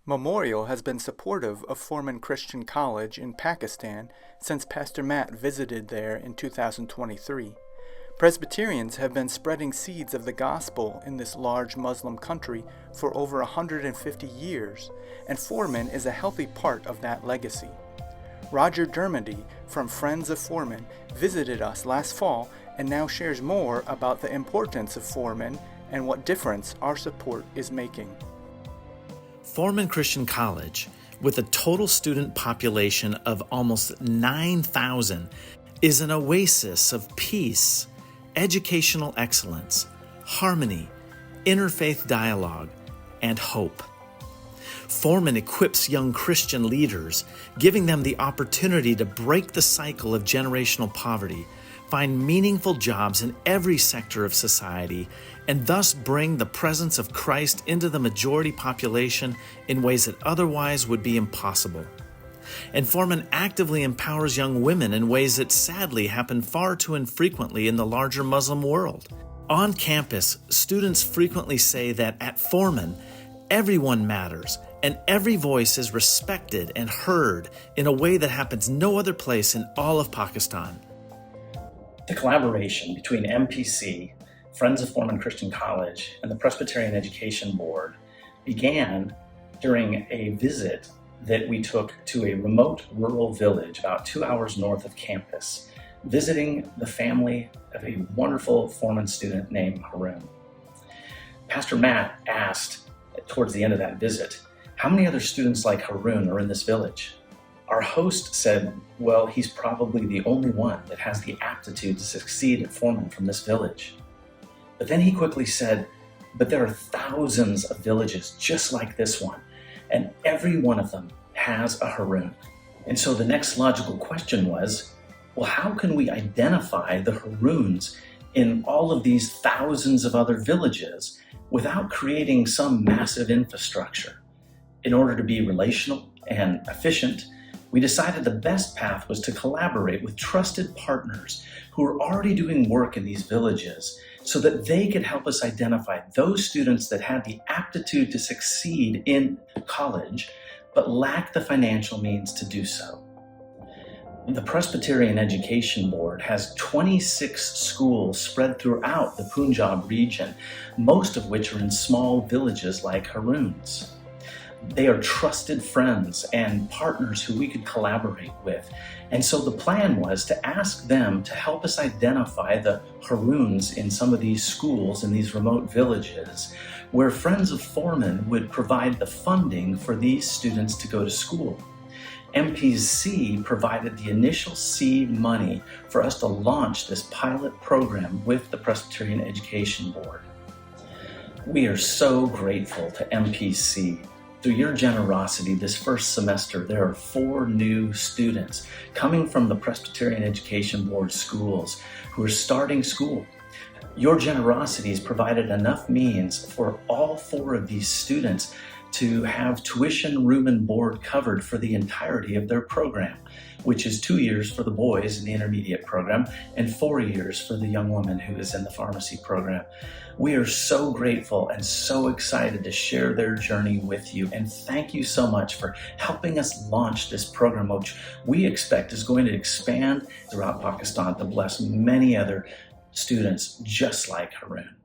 Memorial has been supportive of Forman Christian College in Pakistan since Pastor Matt visited there in 2023. Presbyterians have been spreading seeds of the gospel in this large Muslim country for over 150 years, and Forman is a healthy part of that legacy. Roger Dermody from Friends of Forman visited us last fall and now shares more about the importance of Forman and what difference our support is making. Forman Christian College, with a total student population of almost 9,000, is an oasis of peace, educational excellence, harmony, interfaith dialogue, and hope. Forman equips young Christian leaders, giving them the opportunity to break the cycle of generational poverty, find meaningful jobs in every sector of society, and thus bring the presence of Christ into the majority population in ways that otherwise would be impossible. And Forman actively empowers young women in ways that sadly happen far too infrequently in the larger Muslim world. On campus, students frequently say that at Forman, everyone matters and every voice is respected and heard in a way that happens no other place in all of Pakistan. The collaboration between MPC, Friends of Forman Christian College, and the Presbyterian Education Board began during a visit that we took to a remote rural village about 2 hours north of campus, visiting the family of a wonderful Forman student named Harun. Pastor Matt asked towards the end of that visit, "How many other students like Harun are in this village?" Our host said, "Well, he's probably the only one that has the aptitude to succeed at Forman from this village." But then he quickly said, "But there are thousands of villages just like this one, and every one of them has a Harun." And so the next logical question was, well, how can we identify the Haruns in all of these thousands of other villages without creating some massive infrastructure? In order to be relational and efficient, we decided the best path was to collaborate with trusted partners who are already doing work in these villages so that they could help us identify those students that had the aptitude to succeed in college but lack the financial means to do so. The Presbyterian Education Board has 26 schools spread throughout the Punjab region, most of which are in small villages like Harun's. They are trusted friends and partners who we could collaborate with. And so the plan was to ask them to help us identify the Haruns in some of these schools in these remote villages where Friends of Forman would provide the funding for these students to go to school. MPC provided the initial seed money for us to launch this pilot program with the Presbyterian Education Board. We are so grateful to MPC. Through your generosity this first semester, there are 4 new students coming from the Presbyterian Education Board schools who are starting school. Your generosity has provided enough means for all 4 of these students to have tuition, room, and board covered for the entirety of their program, which is 2 years for the boys in the intermediate program and 4 years for the young woman who is in the pharmacy program. We are so grateful and so excited to share their journey with you, and thank you so much for helping us launch this program, which we expect is going to expand throughout Pakistan to bless many other students just like Harun.